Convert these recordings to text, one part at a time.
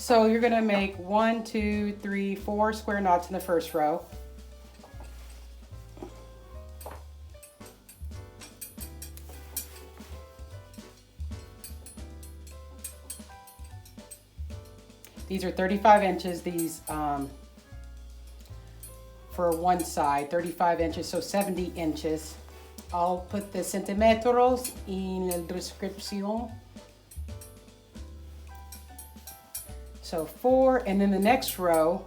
So you're gonna make 1, 2, 3, 4 square knots in the first row. These are 35 inches, these for one side, 35 inches, so 70 inches. I'll put the centímetros in la descripción. So 4, and then the next row,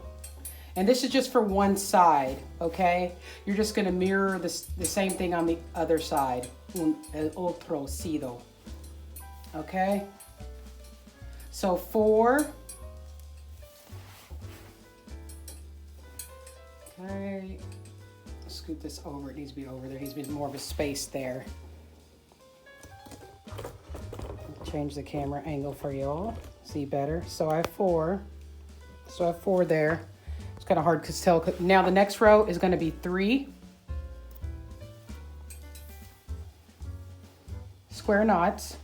and this is just for one side, okay? You're just gonna mirror the same thing on the other side, el otro sido, okay? So 4, okay, scoot this over, it needs to be over there, needs to be more of a space there. Change the camera angle for you all, see better. So I have 4, so I have 4 there. It's kind of hard to tell. Now the next row is going to be 3 square knots.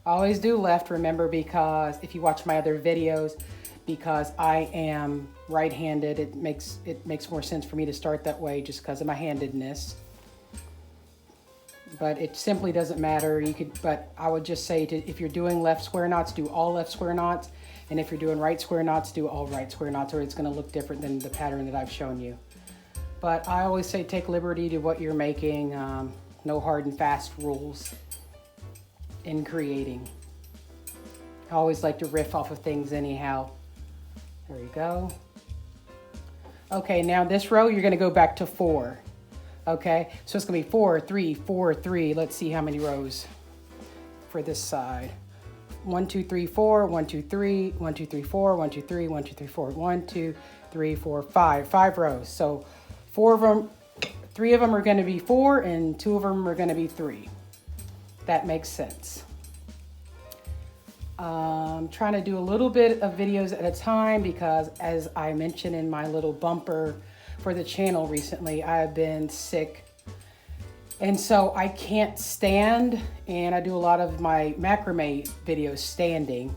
I always do left, remember, because if you watch my other videos, because I am right-handed, it makes more sense for me to start that way just because of my handedness. But it simply doesn't matter. You could, but I would just say if you're doing left square knots, do all left square knots. And if you're doing right square knots, do all right square knots, or it's going to look different than the pattern that I've shown you. But I always say take liberty to what you're making. No hard and fast rules in creating. I always like to riff off of things anyhow. There you go. Okay, now this row, you're going to go back to 4. Okay, so it's gonna be 4, 3, 4, 3. Let's see how many rows for this side. 1, 2, 3, 4, 1, 2, 3, 1, 2, 3, 4, 1, 2, 3, 1, 2, 3, 4, 1, 2, 3, 4, 5. 5 rows. So 4 of them, 3 of them are gonna be 4 and 2 of them are gonna be 3. That makes sense. I'm trying to do a little bit of videos at a time because, as I mentioned in my little bumper for the channel recently, I've been sick, and so I can't stand, and I do a lot of my macrame videos standing,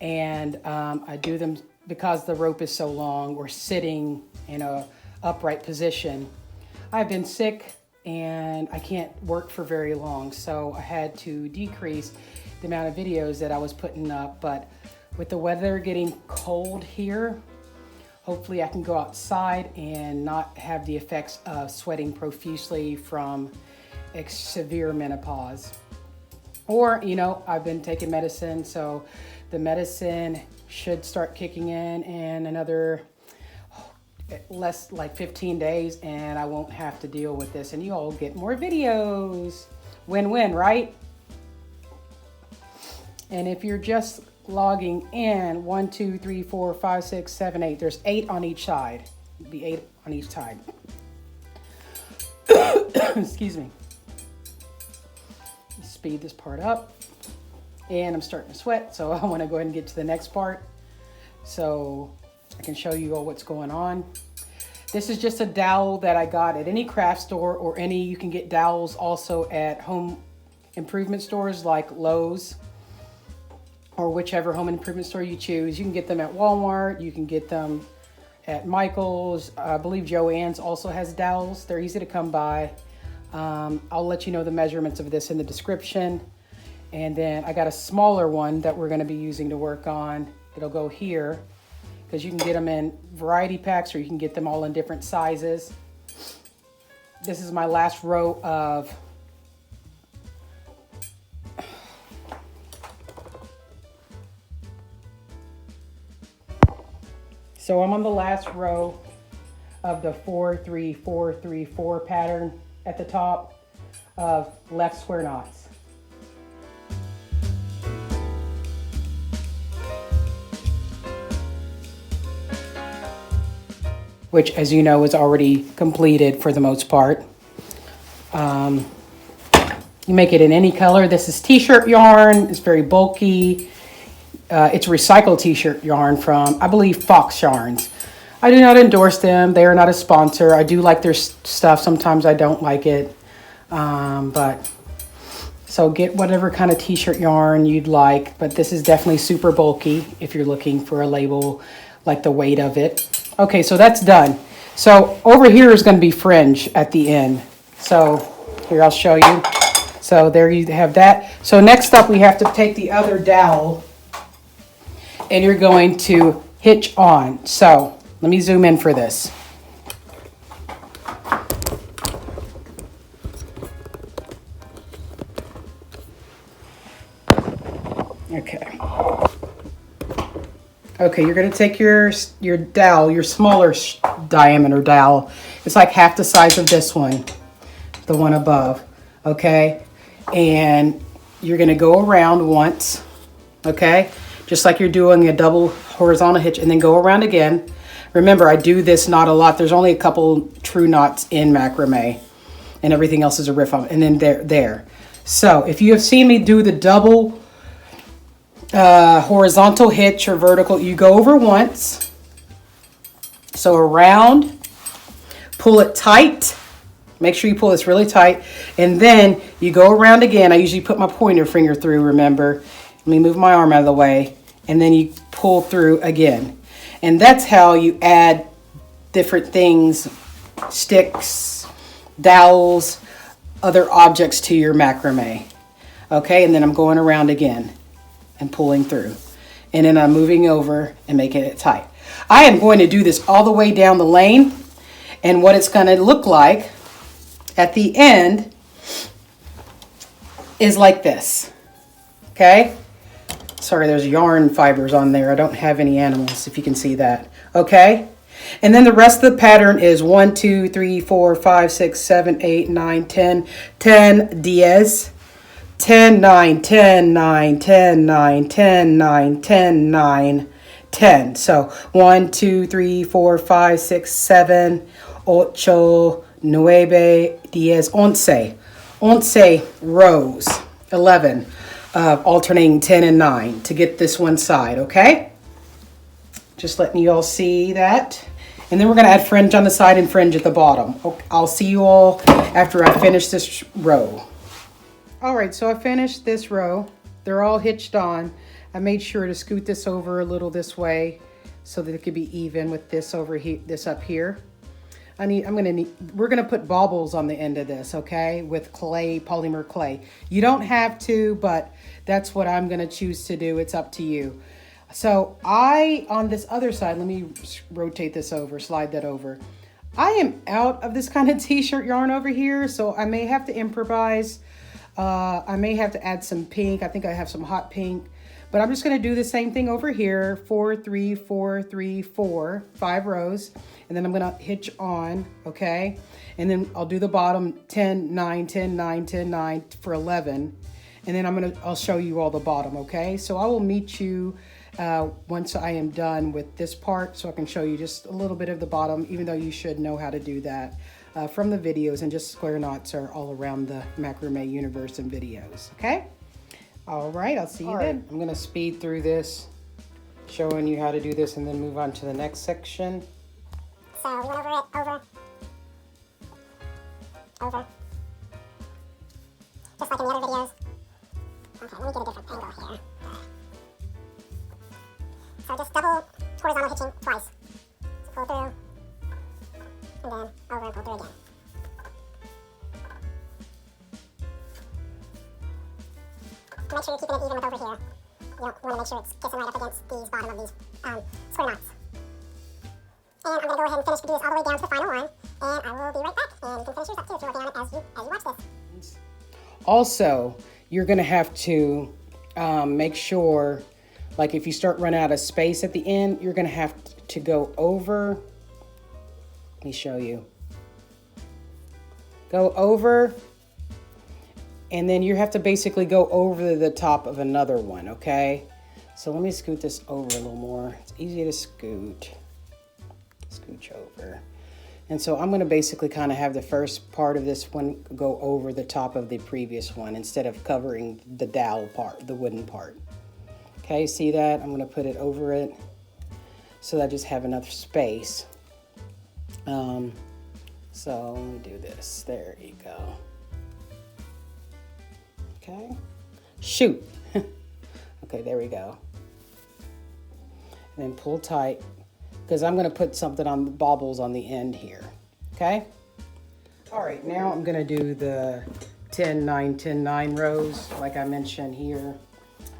and I do them because the rope is so long or sitting in a upright position. I've been sick and I can't work for very long, so I had to decrease the amount of videos that I was putting up. But with the weather getting cold here, hopefully I can go outside and not have the effects of sweating profusely from severe menopause. Or, you know, I've been taking medicine, so the medicine should start kicking in another less like 15 days, and I won't have to deal with this, and you all get more videos. Win-win, right? And if you're just logging in, 1, 2, 3, 4, 5, 6, 7, 8. There's 8 on each side. It'd be 8 on each side. Excuse me. Speed this part up. And I'm starting to sweat, so I want to go ahead and get to the next part so I can show you all what's going on. This is just a dowel that I got at any craft store, or you can get dowels also at home improvement stores like Lowe's, or whichever home improvement store you choose. You can get them at Walmart, you can get them at Michael's. I believe Joann's also has dowels. They're easy to come by. I'll let you know the measurements of this in the description. And then I got a smaller one that we're gonna be using to work on. It'll go here, because you can get them in variety packs, or you can get them all in different sizes. This is my last row of So I'm on the last row of the 4, 3, 4, 3, 4 pattern at the top of left square knots. Which, as you know, is already completed for the most part. You make it in any color. This is t-shirt yarn. It's very bulky. It's recycled t-shirt yarn from, I believe, Fox Yarns. I do not endorse them. They are not a sponsor. I do like their stuff. Sometimes I don't like it. But So get whatever kind of t-shirt yarn you'd like, but this is definitely super bulky if you're looking for a label, like the weight of it. Okay, so that's done. So over here is going to be fringe at the end. So here, I'll show you. So there you have that. So next up, we have to take the other dowel and you're going to hitch on. So let me zoom in for this. Okay. Okay, you're going to take your dowel, your smaller diameter dowel. It's like half the size of this one, the one above. Okay, and you're going to go around once. Okay, just like you're doing a double horizontal hitch, and then go around again. Remember, I do this not a lot. There's only a couple true knots in macrame, and everything else is a riff on. And then there. So if you have seen me do the double horizontal hitch or vertical, you go over once, so around, pull it tight, make sure you pull this really tight, and then you go around again. I usually put my pointer finger through, remember. Let me move my arm out of the way, and then you pull through again. And that's how you add different things, sticks, dowels, other objects to your macrame. Okay, and then I'm going around again and pulling through, and then I'm moving over and making it tight. I am going to do this all the way down the lane, and what it's going to look like at the end is like this. Okay, sorry, there's yarn fibers on there. I don't have any animals, if you can see that. Okay, and then the rest of the pattern is 1 2 3 4 5 6 7 8 9 10 diez. 10, 9, 10, 9, 10, 9, 10, 9, 10, 9, 10. So 1, 2, 3, 4, 5, 6, 7, 8, 9, 10, 11. 11 rows, 11, alternating 10 and 9 to get this one side, okay? Just letting you all see that. And then we're going to add fringe on the side and fringe at the bottom. Okay, I'll see you all after I finish this row. All right, so I finished this row. They're all hitched on. I made sure to scoot this over a little this way so that it could be even with this over here, this up here. We're gonna put bobbles on the end of this, okay? With clay, polymer clay. You don't have to, but that's what I'm gonna choose to do. It's up to you. So on this other side, let me rotate this over, slide that over. I am out of this kind of t-shirt yarn over here, so I may have to improvise. I may have to add some pink. I think I have some hot pink, but I'm just going to do the same thing over here. 4, 3, 4, 3, 4, 5 rows. And then I'm going to hitch on. Okay. And then I'll do the bottom 10, 9, 10, 9, 10, 9 for 11. And then I'll show you all the bottom. Okay. So I will meet you, once I am done with this part, so I can show you just a little bit of the bottom, even though you should know how to do that. From the videos, and just square knots are all around the macrame universe and videos, okay? All right, I'll see you then. I'm gonna speed through this, showing you how to do this, and then move on to the next section. So we went over it, over. Just like in the other videos. Okay, let me get a different angle here. So just double horizontal hitching twice. So pull through. And then over and pull through again. To make sure you're keeping it even with over here, you want to make sure it's kissing right up against these bottom of these square knots. And I'm going to go ahead and finish do this all the way down to the final one, and I will be right back. And you can finish yours up too if you're working on it as you watch this. Also, you're going to have to make sure, like if you start running out of space at the end, you're going to have to go over. Let me show you. Go over, and then you have to basically go over the top of another one, okay? So let me scoot this over a little more. It's easy to scooch over. And so I'm gonna basically kind of have the first part of this one go over the top of the previous one instead of covering the dowel part, the wooden part. Okay, see that? I'm gonna put it over it so that I just have enough space. So let me do this. There you go. Okay, shoot. Okay, there we go. And then pull tight, because I'm gonna put something on the bobbles on the end here, okay? All right, now I'm gonna do the 10, 9, 10, 9 rows, like I mentioned here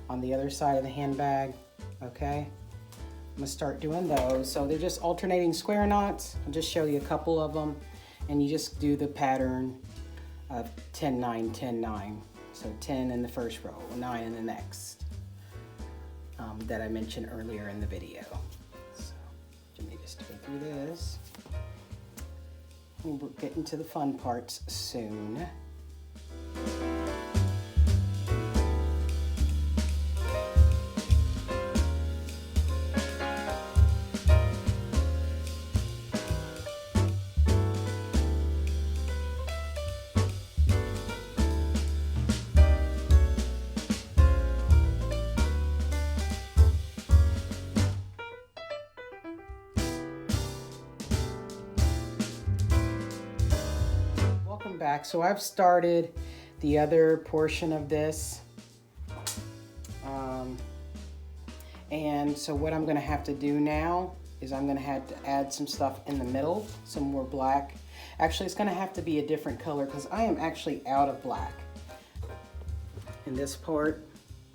on the other side of the handbag, okay? I'm gonna start doing those. So they're just alternating square knots. I'll just show you a couple of them, and you just do the pattern of 10, 9, 10, 9. So 10 in the first row, 9 in the next, that I mentioned earlier in the video. So let me just go through this. We're getting to the fun parts soon. Back. So I've started the other portion of this. And so what I'm going to have to do now is I'm going to have to add some stuff in the middle, some more black. Actually, it's going to have to be a different color because I am actually out of black. In this part,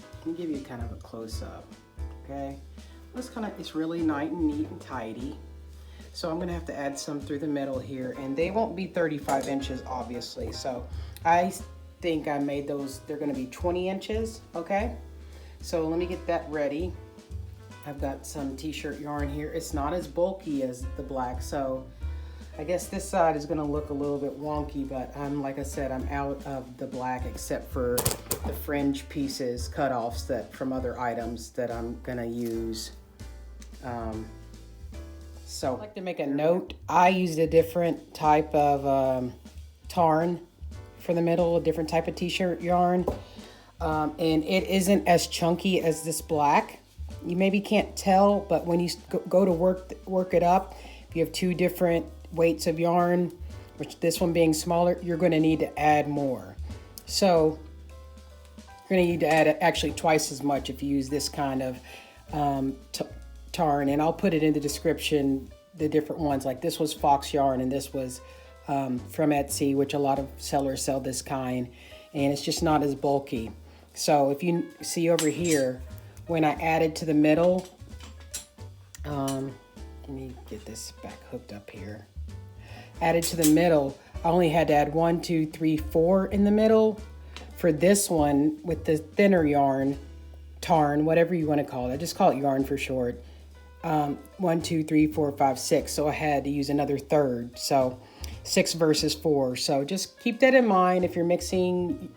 let me give you kind of a close-up, okay? It's really nice and neat and tidy. So I'm gonna have to add some through the middle here, and they won't be 35 inches, obviously. So I think I made those, they're gonna be 20 inches, okay? So let me get that ready. I've got some t-shirt yarn here. It's not as bulky as the black, so I guess this side is gonna look a little bit wonky, but like I said, I'm out of the black except for the fringe pieces, cutoffs from other items that I'm gonna use. So I'd like to make a note. I used a different type of tarn for the middle, a different type of t-shirt yarn. And it isn't as chunky as this black. You maybe can't tell, but when you go to work it up, if you have two different weights of yarn, which this one being smaller, you're going to need to add more. So you're going to need to add actually twice as much if you use this kind of tarn, and I'll put it in the description, the different ones. Like this was fox yarn, and this was from Etsy, which a lot of sellers sell this kind, and it's just not as bulky. So if you see over here, when I added to the middle, let me get this back hooked up here. Added to the middle, I only had to add 1, 2, 3, 4 in the middle. For this one, with the thinner yarn, tarn, whatever you want to call it, just call it yarn for short. 1, 2, 3, 4, 5, 6. So I had to use another third. So 6 versus 4. So just keep that in mind if you're mixing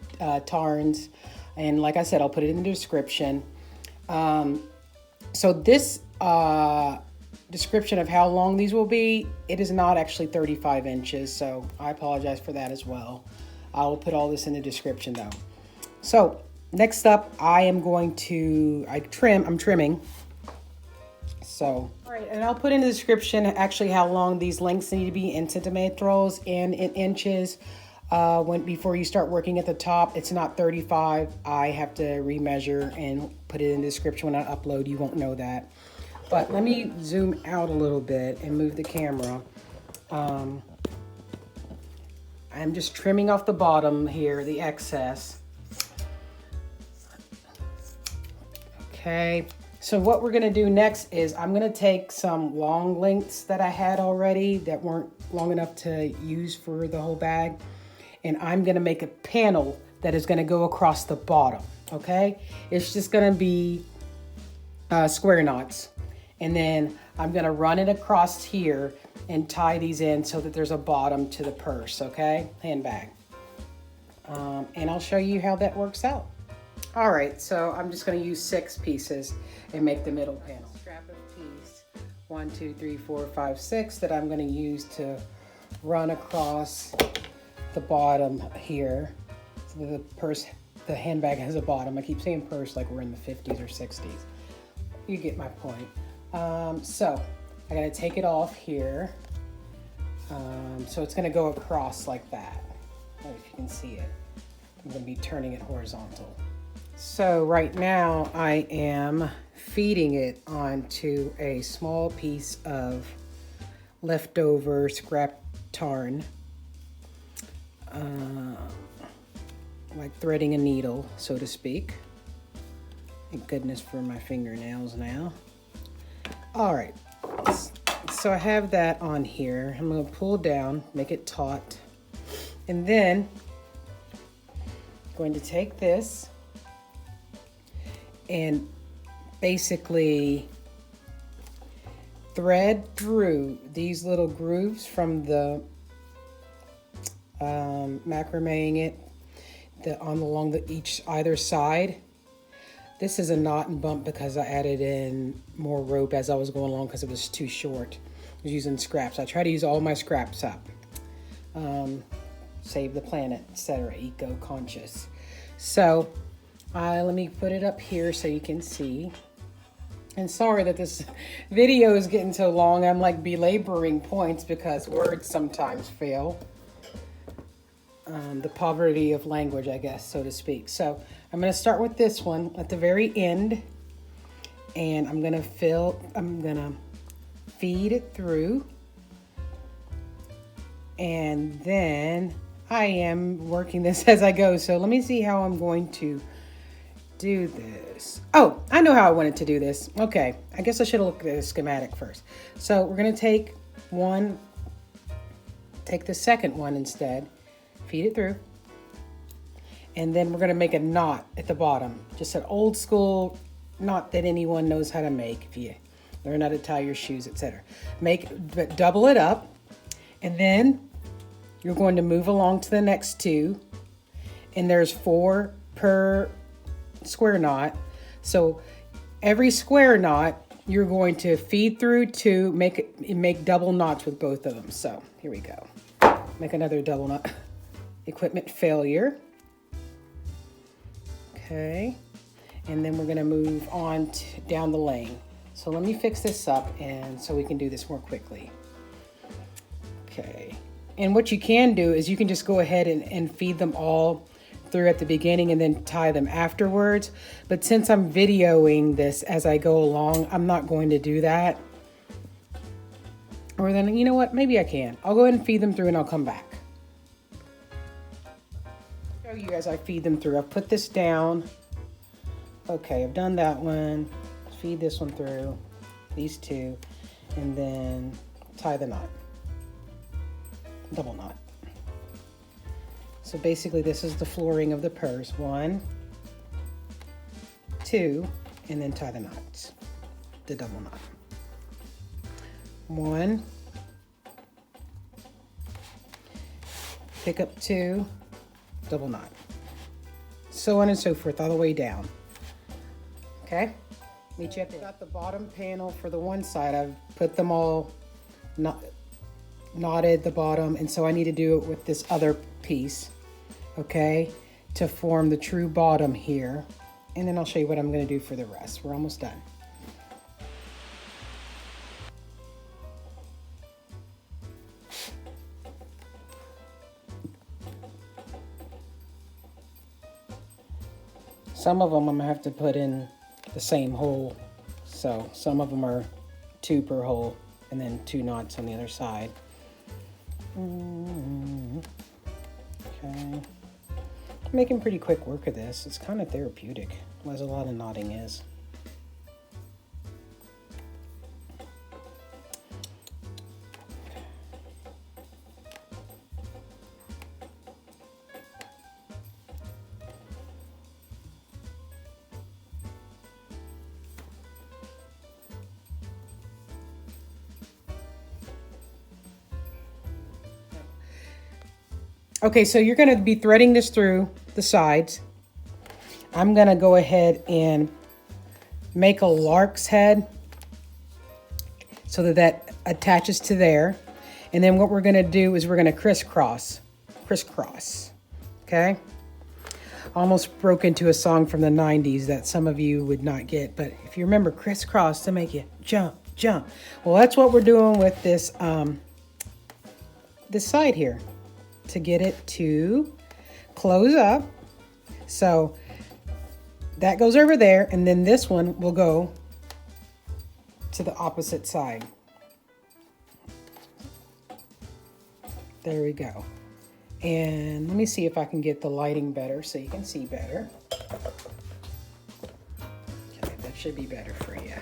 tarns. And like I said, I'll put it in the description. So this description of how long these will be, it is not actually 35 inches. So I apologize for that as well. I will put all this in the description though. So next up, I'm trimming. So, all right, and I'll put in the description actually how long these lengths need to be in centimeters and in inches. Before you start working at the top, it's not 35. I have to remeasure and put it in the description when I upload. You won't know that. But let me zoom out a little bit and move the camera. I'm just trimming off the bottom here, the excess. Okay. So what we're gonna do next is I'm gonna take some long lengths that I had already that weren't long enough to use for the whole bag, and I'm gonna make a panel that is gonna go across the bottom, okay? It's just gonna be square knots, and then I'm gonna run it across here and tie these in so that there's a bottom to the purse, okay? Handbag. And I'll show you how that works out. All right, so I'm just gonna use 6 pieces and make the middle panel. Strap of piece, 1, 2, 3, 4, 5, 6 that I'm gonna use to run across the bottom here. So the purse, the handbag has a bottom. I keep saying purse like we're in the 50s or 60s. You get my point. So I gotta take it off here. So it's gonna go across like that. I don't know if you can see it. I'm going to be turning it horizontal. So right now I am feeding it onto a small piece of leftover scrap tarn, like threading a needle, so to speak. Thank goodness for my fingernails now. All right, so I have that on here. I'm going to pull down, make it taut, and then I'm going to take this and basically thread through these little grooves from the macrameing it along either side. This is a knot and bump because I added in more rope as I was going along because it was too short. I was using scraps. I try to use all my scraps up. Save the planet, etc. Eco-conscious. So let me put it up here so you can see. And sorry that this video is getting so long. I'm like belaboring points because words sometimes fail. The poverty of language, I guess, so to speak. So I'm going to start with this one at the very end, and I'm going to feed it through, and then I am working this as I go. So let me see how I'm going to do this. Oh, I know how I wanted to do this. Okay, I guess I should have looked at the schematic first. So we're going to take the second one instead, feed it through, and then we're going to make a knot at the bottom. Just an old school knot that anyone knows how to make if you learn how to tie your shoes, etc. But double it up, and then you're going to move along to the next two, and there's 4 per square knot. So every square knot you're going to feed through to make double knots with both of them. So here we go. Make another double knot. Equipment failure. Okay, and then we're going to move on down the lane. So let me fix this up and so we can do this more quickly. Okay, and what you can do is you can just go ahead and feed them all through at the beginning and then tie them afterwards. But since I'm videoing this as I go along, I'm not going to do that. Or then, you know what, maybe I can. I'll go ahead and feed them through and I'll come back. Show you as I feed them through. I've put this down. Okay, I've done that one. Feed this one through, these two, and then tie the knot. Double knot. So basically this is the flooring of the purse. 1, 2, and then tie the knots, the double knot. 1, pick up 2, double knot, so on and so forth all the way down. Okay, meet you at the got the bottom panel for the one side. I've put them all knotted the bottom, and so I need to do it with this other piece, okay, to form the true bottom here, and then I'll show you what I'm going to do for the rest. We're almost done. Some of them I'm going to have to put in the same hole. So some of them are 2 per hole and then 2 knots on the other side. Okay. I'm making pretty quick work of this. It's kind of therapeutic, as a lot of knotting is. Okay, so you're going to be threading this through the sides. I'm going to go ahead and make a lark's head so that attaches to there. And then what we're going to do is we're going to crisscross. Okay? Almost broke into a song from the 90s that some of you would not get. But if you remember, crisscross to make you jump, jump. Well, that's what we're doing with this, this side here, to get it to close up So that goes over there, and then this one will go to the opposite side. There we go. And let me see if I can get the lighting better so you can see better. Okay, that should be better for you.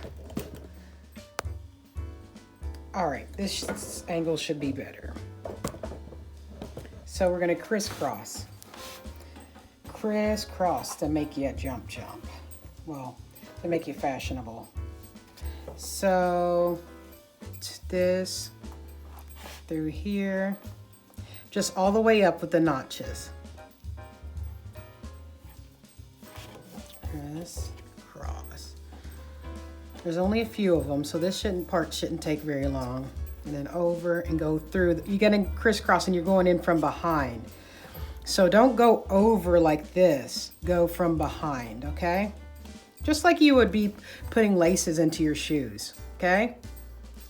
All right, this angle should be better. So we're gonna crisscross. Crisscross to make you a jump. Well, to make you fashionable. So this through here, just all the way up with the notches. Crisscross. There's only a few of them, so this part shouldn't take very long. And then over and go through. You're getting crisscross and you're going in from behind. So don't go over like this. Go from behind, okay? Just like you would be putting laces into your shoes, okay?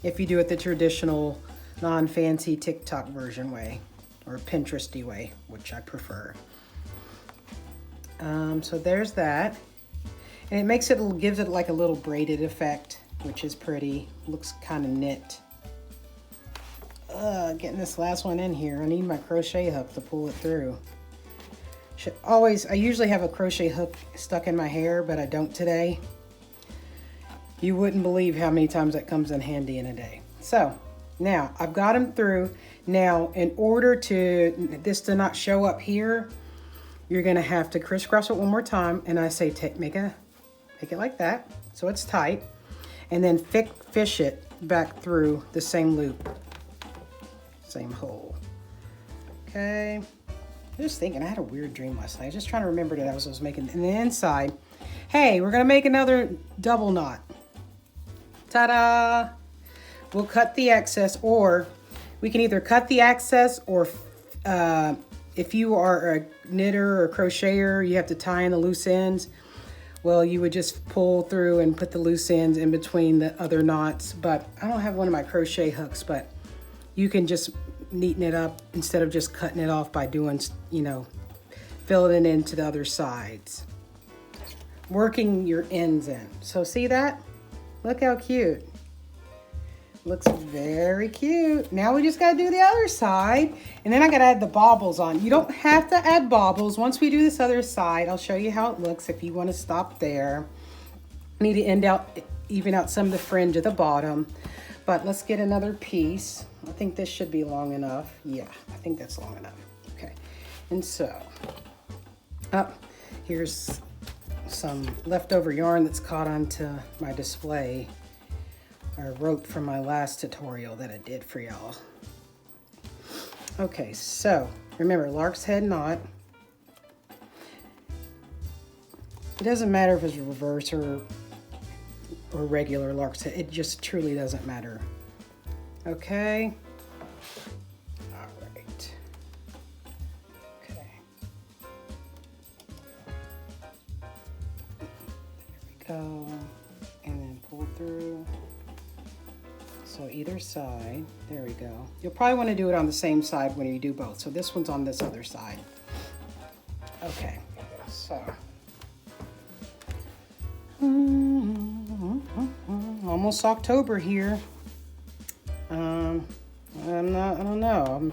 If you do it the traditional, non-fancy TikTok version way, or Pinteresty way, which I prefer. So there's that. And it makes it, gives it like a little braided effect, which is pretty. Looks kind of knit. Getting this last one in here. I need my crochet hook to pull it through. I usually have a crochet hook stuck in my hair, but I don't today. You wouldn't believe how many times that comes in handy in a day. So now I've got them through. Now, in order to this to not show up here, you're gonna have to crisscross it one more time. And I say, make it like that, so it's tight, and then fish it back through the same loop, same hole. Okay. I'm just thinking, I had a weird dream last night. I was just trying to remember that I was making, and the inside, hey, we're gonna make another double knot. Ta-da! We'll cut the excess, or we can either cut the excess, or if you are a knitter or crocheter, you have to tie in the loose ends. Well, you would just pull through and put the loose ends in between the other knots. But I don't have one of my crochet hooks, but you can just neaten it up instead of just cutting it off by doing, filling it into the other sides. Working your ends in. So see that? Look how cute. Looks very cute. Now we just gotta do the other side, and then I gotta add the bobbles on. You don't have to add bobbles. Once we do this other side, I'll show you how it looks if you wanna stop there. Need to even out some of the fringe at the bottom, but let's get another piece. I think this should be long enough. Yeah, I think that's long enough. Okay, and so, here's some leftover yarn that's caught onto my display. Or rope from my last tutorial that I did for y'all. Okay, so remember, lark's head knot. It doesn't matter if it's reverse or regular lark's head. It just truly doesn't matter. Okay. All right. Okay. There we go. And then pull through. So either side, there we go. You'll probably want to do it on the same side when you do both. So this one's on this other side. Okay, so. Almost October here. I don't know.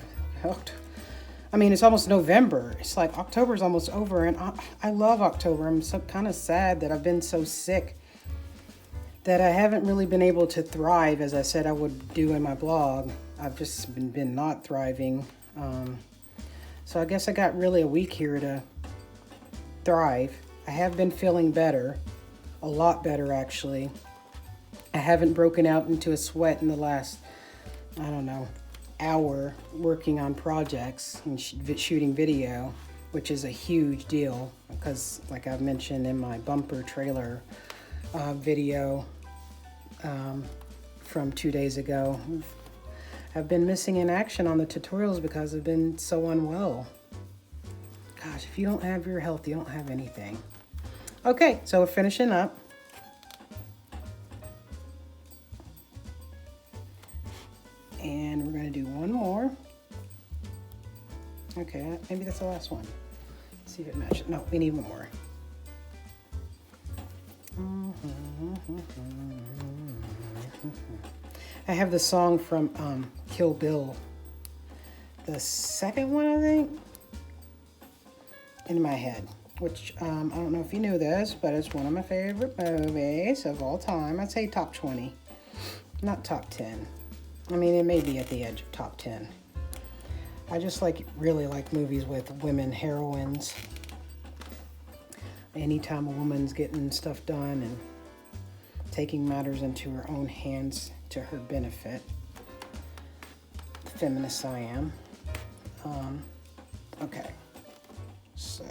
I mean, it's almost November. It's like October's almost over, and I love October. I'm so kind of sad that I've been so sick that I haven't really been able to thrive as I said I would do in my blog. I've just been not thriving. So I guess I got really a week here to thrive. I have been feeling better, a lot better actually. I haven't broken out into a sweat in the last, I don't know, hour working on projects and shooting video, which is a huge deal because like I've mentioned in my bumper trailer video from 2 days ago. I've been missing in action on the tutorials because I've been so unwell. Gosh, if you don't have your health, you don't have anything. Okay, so we're finishing up. And we're gonna do one more. Okay, maybe that's the last one. See if it matches. No, we need one more. I have the song from Kill Bill, the second one, I think, in my head, which I don't know if you knew this, but it's one of my favorite movies of all time. I'd say top 20, not top 10. I mean, it may be at the edge of top 10. I just really like movies with women heroines. Anytime a woman's getting stuff done and taking matters into her own hands to her benefit. The feminist I am. Okay. So,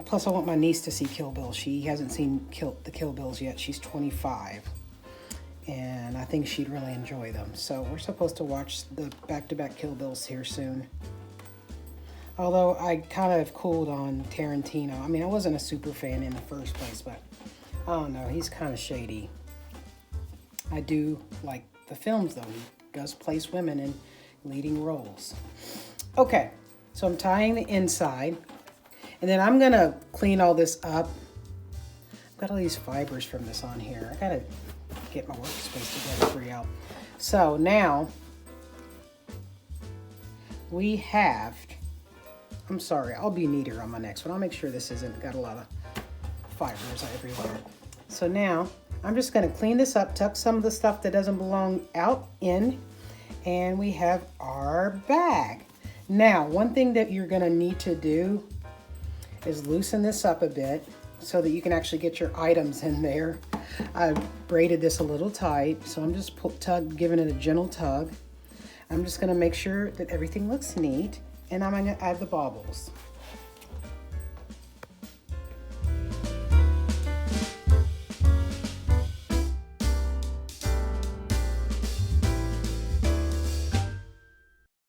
plus I want my niece to see Kill Bill. She hasn't seen the Kill Bills yet. She's 25. And I think she'd really enjoy them. So we're supposed to watch the back-to-back Kill Bills here soon. Although I kind of cooled on Tarantino. I mean, I wasn't a super fan in the first place, but I don't know. He's kind of shady. I do like the films, though. He does place women in leading roles. Okay, so I'm tying the inside. And then I'm going to clean all this up. I've got all these fibers from this on here. I got to get my workspace together for y'all. So now we have, I'm sorry, I'll be neater on my next one. I'll make sure this isn't got a lot of fibers everywhere. So now I'm just going to clean this up, tuck some of the stuff that doesn't belong out in, and we have our bag. Now, one thing that you're going to need to do is loosen this up a bit so that you can actually get your items in there. I braided this a little tight, so I'm just giving it a gentle tug. I'm just going to make sure that everything looks neat, and I'm going to add the bobbles.